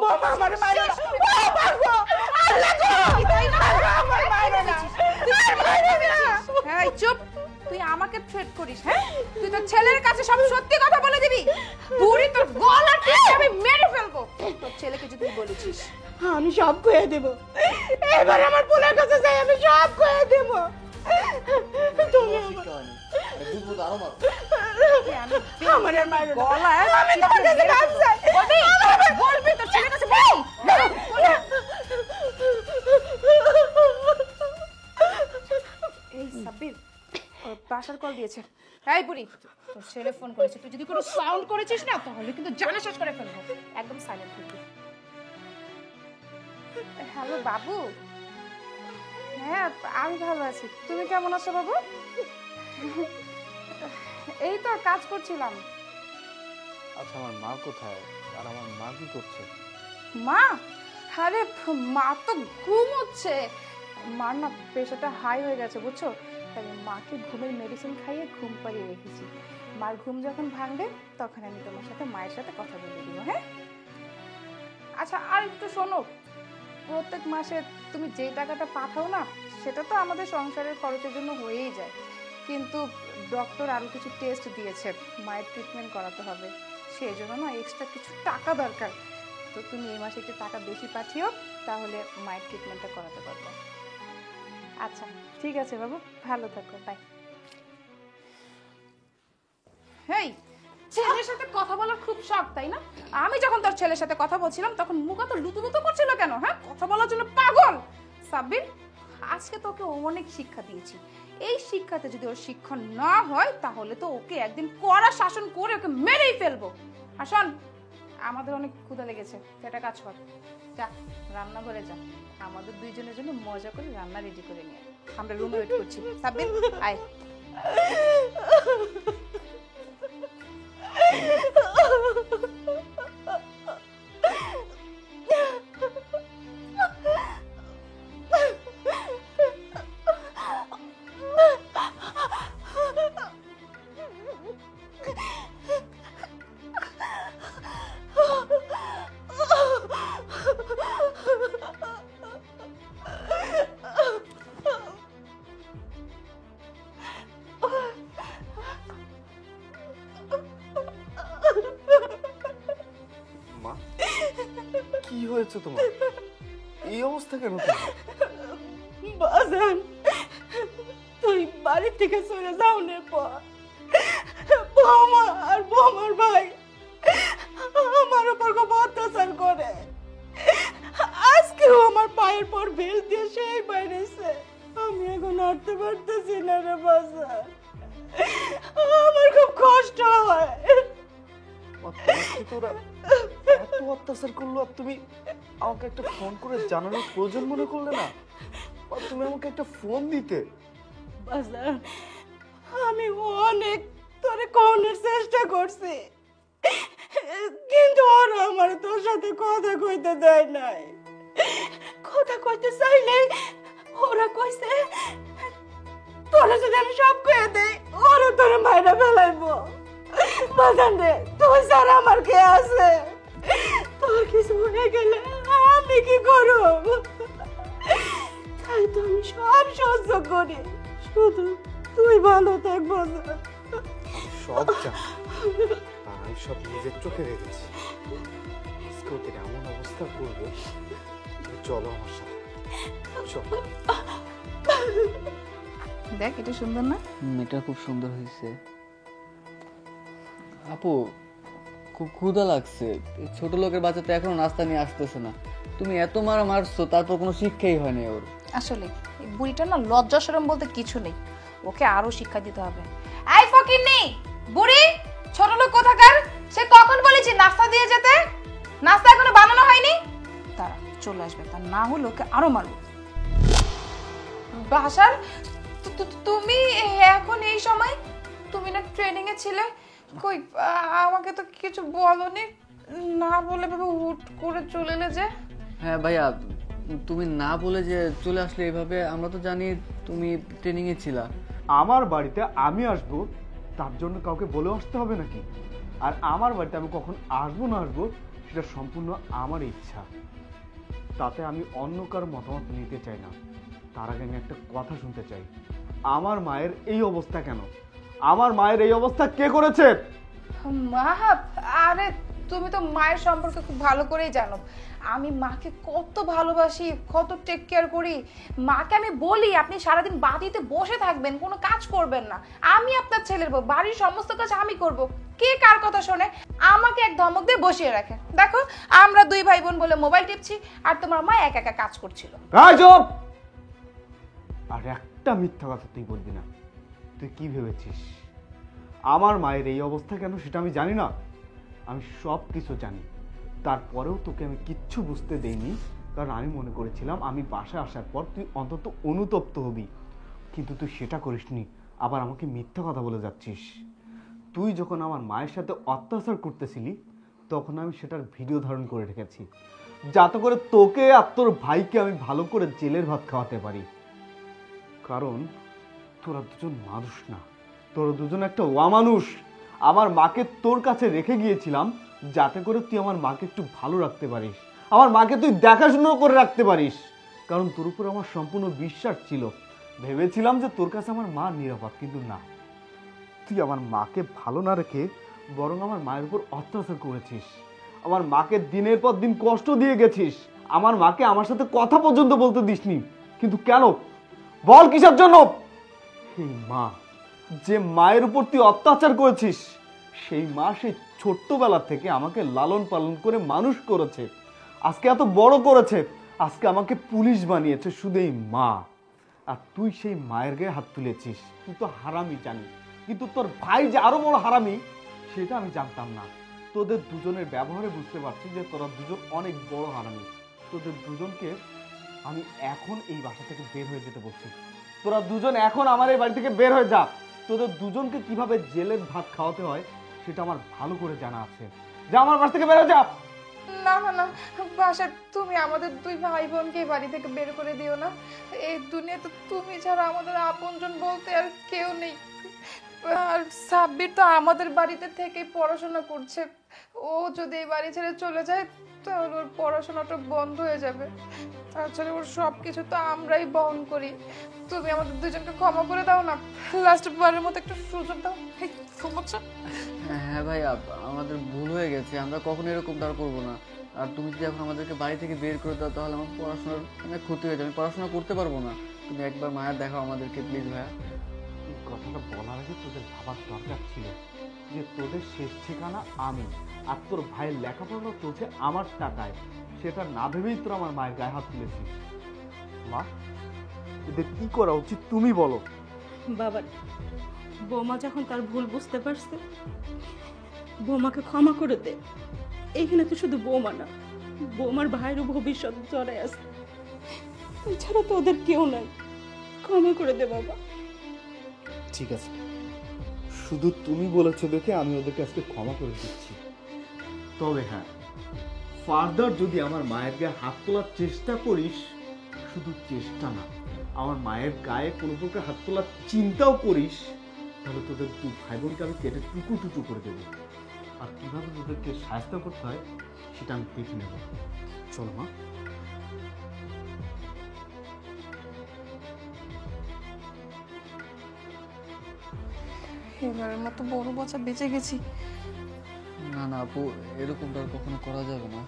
বাবা আমার মারো না, বাবা গো, আল্লাহ গো, আল্লাহ আমার মারো না, মারো না। এই চুপ, তুই আমাকে থ্রেট করিস? হ্যাঁ, তুই তোর ছেলের কাছে সব সত্যি কথা বলে দিবি? বুড়ি তোর গলা টিপে আমি মেরে ফেলবো তোর ছেলেকে যদি বলেছিস। আমি সব কয়ে দেব, এবার আমার পোলার কাছে যাই, আমি সব কয়ে দেব। তুমি আমার আর মারো না, গলায় আমি তোমার কাছে মাপ চাই। বলবি তোর ছেলের কাছে বল। এই সাব্বির ওর বাসার কল দিয়েছে। এই বুড়ি, তোর ছেলে ফোন করেছে, তুই যদি কোনো সাউন্ড করেছিস না তাহলে কিন্তু জানা শেষ করে ফেলবো। একদম সাইলেন্ট থাকবি। হ্যালো বাবু। হ্যাঁ আমি ভালো আছি, তুমি কেমন আছো বাবু? এই তো কাজ করছিলাম। আচ্ছা আমার মা কোথায় আর আমার মা কি করছে? মা? আরে মা তো ঘুমোচ্ছে। মার না প্রেশারটা হাই হয়ে গেছে বুঝছো, তাই মাকে ঘুমের মেডিসিন খাইয়ে ঘুম পাড়িয়ে রেখেছি। মার ঘুম যখন ভাঙবে তখন আমি তোমার সাথে মায়ের সাথে কথা বলে দিব। হ্যাঁ আচ্ছা, আর একটু শোনো, প্রত্যেক মাসে তুমি যে টাকাটা পাঠাও না সেটা তো আমাদের সংসারের খরচের জন্য হয়েই যায়, কিন্তু ডক্টর আরো কিছু টেস্ট দিয়েছে, মায়ের ট্রিটমেন্ট করাতে হবে, সেই জন্য না এক্সট্রা কিছু টাকা দরকার। তো তুমি এই মাসে একটু টাকা বেশি পাঠিও, তাহলে মায়ের ট্রিটমেন্টটা করাতে পারবো। আচ্ছা ঠিক আছে বাবু, ভালো থাকো, বাই। হেই, ছেলের সাথে কথা বলার খুব শখ তাই না? আমি যখন তোর ছেলের সাথে কথা বলছিলাম তখন মুখ তো লুতুলুতু করছিল কেন? হ্যাঁ, কথা বলার জন্য পাগল। সাব্বির, আজকে তোকে অনেক শিক্ষা দিয়েছি, এই শিক্ষাতে যদি ওর শিক্ষা না হয় তাহলে তো ওকে একদিন কড়া শাসন করে ওকে মেরেই ফেলবো। আর শোন, আমাদের অনেক ক্ষুধা লেগেছে, সেটা কাজ কর, যা রান্নাঘরে যা, আমাদের দুইজনের জন্য মজা করে রান্না রেডি করে নিয়ে আমরা রুমে ওয়েট করছি। সাব্বির আয়। মা কি হয়েছে তোমার? এই অবস্থা কেন তোমার? বাজান, তুই বাড়ি থেকে চলে যাওয়ার পর বৌমা আর বৌমার ভাই আমার উপর খুব অত্যাচার করে। আজকেও আমার পায়ের পর বেল দিয়ে সেই বাইরেছে, আমি এখন হাঁটতে পারতেছি না রে বাজান, আমার খুব কষ্ট হয়। তোরা এত অত্যাচার করলো আর তুমি আমাকে একটা ফোন করে জানানোর প্রয়োজন মনে করলে না? আর তুমি আমাকে একটা ফোন দিতে। বাজান, আমি অনেক তোরে কওয়ানোর চেষ্টা করছি, কিন্তু ওরা আমার তোর সাথে কথা কইতে দেয় নাই। কথা কইতে চাইলে ওরা কইছে তোরা যদি আমি সব কয়ে দেই ওরা তোরে মাইরা ফেলাইবো। বাজান রে, তুই ছাড়া আমার কে আছে? তোর কিছু হয়ে গেলে আমি কি করব? তাই তো আমি সব সহ্য করি, শুধু তুই ভালো থাক বাজান। সব জানি, আমি সব নিজের চোখে দেখেছি। আজকে ওদের এমন অবস্থা করবো, চলো আমার সাথে চলো। দেখ এটা সুন্দর না? এটা খুব সুন্দর হয়েছে। আপু খুব ক্ষুধা লাগছে, ছোট লোকের বাচ্চা তো এখনো নাস্তা নিয়ে আসতেছে না, তুমি এত মারা মারছো তারপর কোনো শিক্ষাই হয়নি ওর। আসলে এই বুড়িটা না লজ্জা শরম বলতে কিছু নেই, ওকে আরো শিক্ষা দিতে হবে। এই ফকিন্নি বুড়ি, ছোট লোক কোথাকার, সে কখন বলেছি নাস্তা দিয়ে যেতে? নাস্তা এখনো বানানো হয়নি, তারা চলে আসবে, তা না হলে ওকে আরো মারবো। বাসার তুমি এখন এই সময়? তুমি না ট্রেনিং এ ছিলে, কই আমাকে তো কিছু বলনি, না বলে ভাবে হুট করে চলে এলে যে? হ্যাঁ ভাইয়া, তুমি না বলে যে চলে আসলে এইভাবে, আমরা তো জানি তুমি ট্রেনিং এ ছিলা। আমার বাড়িতে আমি আসবো তার জন্য কাউকে বলে আসতে হবে নাকি? আর আমার বাড়িতে আমি কখন আসবো না আসবো সেটা সম্পূর্ণ আমার ইচ্ছা। তাতে আমি অন্য কারো মতামত নিতে চাই না। তার আগে আমি একটা কথা শুনতে চাই, আমার মায়ের এই অবস্থা কেন? আমার মায়ের এই অবস্থা কে করেছে? মা, আরে তুমি তো মায়ের সম্পর্কে খুব ভালো করেই জানো। আমি মাকে কত ভালোবাসি, কত টেক কেয়ার করি। মাকে আমি বলি আপনি সারাদিন বাড়িতে বসে থাকবেন, কোনো কাজ করবেন না। আমি আপনার ছেলের বউ, বাড়ির সমস্ত কাজ আমি করব। কে কার কথা শোনে? আমাকে এক ধমক দিয়ে বসিয়ে রাখে। দেখো আমরা দুই ভাই বোন বলে মোবাইল টিপছি, আর তোমার মা একা একা কাজ করছিল। চুপ! আর একটা মিথ্যা কথা তুই বলবি না। তুই কি ভেবেছিস আমার মায়ের এই অবস্থা কেন সেটা আমি জানি না? আমি সব কিছু জানি। তারপরেও তোকে আমি কিচ্ছু বুঝতে দেইনি, কারণ আমি মনে করেছিলাম আমি বাসায় আসার পর তুই অন্তত অনুতপ্ত হবি, কিন্তু তুই সেটা করিসনি। আবার আমাকে মিথ্যা কথা বলে যাচ্ছিস। তুই যখন আমার মায়ের সাথে অত্যাচার করতেছিলি তখন আমি সেটার ভিডিও ধারণ করে রেখেছি, যাতে করে তোকে আর তোর ভাইকে আমি ভালো করে জেলের ভাত খাওয়াতে পারি। কারণ তোরা দুজন মানুষ না, তোরা দুজন একটা অমানুষ। আমার মাকে তোর কাছে রেখে গিয়েছিলাম যাতে করে তুই আমার মাকে একটু ভালো রাখতে পারিস, আমার মাকে তুই দেখাশুনো করে রাখতে পারিস। কারণ তোর উপর আমার সম্পূর্ণ বিশ্বাস ছিল। ভেবেছিলাম যে তোর কাছে আমার মা নিরাপদ, কিন্তু না, তুই আমার মাকে ভালো না রেখে বরং আমার মায়ের উপর অত্যাচার করেছিস। আমার মাকে দিনের পর দিন কষ্ট দিয়ে গেছিস। আমার মাকে আমার সাথে কথা পর্যন্ত বলতে দিসনি। কিন্তু কেন বল, কিসের জন্য? এই মা, যে মায়ের উপর তুই অত্যাচার করেছিস, সেই মা সেই ছোট্টবেলা থেকে আমাকে লালন পালন করে মানুষ করেছে, আজকে এত বড় করেছে, আজকে আমাকে পুলিশ বানিয়েছে শুধু এই মা। আর তুই সেই মায়ের গায়ে হাত তুলেছিস। তুই তো হারামি জানি, কিন্তু তোর ভাই যে আরো বড় হারামি সেটা আমি জানতাম না। তোদের দুজনের ব্যবহারে বুঝতে পারছি যে তোরা দুজন অনেক বড় হারামি। তোদের দুজনকে আমি এখন এই বাসা থেকে বের হয়ে যেতে বলছি। তোরা দুজন এখন আমার এই বাড়ি থেকে বের হয়ে যা। তোদের দুজনকে কিভাবে জেলের ভাত খাওয়াতে হয় সেটা আমার ভালো করে জানা আছে। যা, আমার বাসা থেকে বের হয়ে যা। না না না, বাসা তুমি আমাদের দুই ভাই বোনকে এই বাড়ি থেকে বের করে দিও না। এই দুনিয়াতে তুমি ছাড়া আমাদের আপনজন বলতে আর কেউ নেই। আর সাব্বির তো আমাদের বাড়িতে থেকেই পড়াশোনা করছে। ও যদি এই বাড়ি ছেড়ে চলে যায় তাহলে ওর পড়াশোনাটা বন্ধ হয়ে যাবে। তাছাড়া ওর সব কিছু তো আমরাই বহন করি। তুমি আমাদের দুজনকে ক্ষমা করে দাও না, লাস্ট বারের মতো একটা সুযোগ দাও। ঘুমোচ্ছা? হ্যাঁ ভাই, আমাদের ভুল হয়ে গেছে, আমরা কখনো এরকম তার করবো না। আর তুমি যদি এখন আমাদেরকে বাড়ি থেকে বের করে দাও তাহলে আমার পড়াশোনার অনেক ক্ষতি হয়ে যাবে, আমি পড়াশোনা করতে পারবো না। তুমি একবার মায়ের দেখাও আমাদেরকে প্লিজ ভাইয়া। এই কথাটা বলার আগে তোদের ভাবার দরকার ছিল যে তোদের শেষ ঠিকানা আমি, আর তোর ভাইয়ের লেখাপড়া চলছে আমার টাকায়। সেটা না ভেবেই তোর আমার মায়ের গায়ে হাত তুলেছিস। মা, এদের কি করা উচিত তুমি বলো। বাবার বৌমা যখন তার ভুল বুঝতে পারছে, বৌমাকে ক্ষমা করে দে। এইখানে তো শুধু বৌমা না, বৌমার ভাইয়েরও ভবিষ্যৎ জড়ায় আছে। এছাড়া তো ওদের কেউ নাই। ক্ষমা করে দে বাবা। ঠিক আছে, শুধু তুমি বলেছো দেখে আমি ওদেরকে আজকে ক্ষমা করে দিচ্ছি। তবে হ্যাঁ, ফার্দার যদি আমার মায়ের গায়ে হাত তোলার চেষ্টা করিস, শুধু চেষ্টা না, আমার মায়ের গায়ে কোনো প্রকার হাত তোলার চিন্তাও করিস, তাহলে তোদের দু ভাই বোনকে আমি কেটে টুকু টুকু করে দেবো। আর কিভাবে তোদেরকে সাহায্য করতে হয় সেটা আমি দেখে নেব। চলো মা। এবারের মতো বড় বাচ্চা বেঁচে গেছি। না না আপু, এরকম তো আর কখনো করা যাবে না।